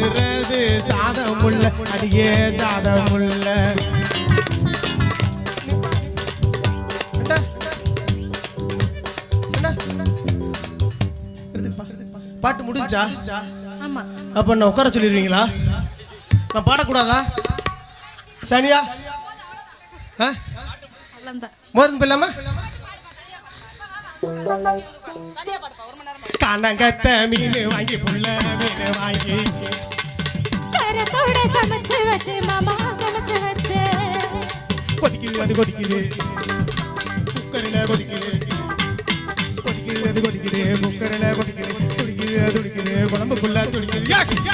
பாடுறது சாதமுள்ள அடியே சாதமுள்ள. பாட்டு முடிஞ்சா? அப்ப நான் உட்கார சொல்லிடுவீங்களா? நான் பாடக்கூடாதா? சனியா மோதன் பிள்ளாம கனகத்த மீன் வாங்கி புள்ள மீன் வாங்கி சமைச்சு வச்சு மாமா சமைச்சு வச்சு கொதிக்குது அது கொதிக்குது குக்கரில் கொதிக்குது கொதிக்குது அது கொதிக்குது குக்கரில் கொதிக்குது துடிக்குது அது துடிக்குது குழம்புக்குள்ள துடிக்குது.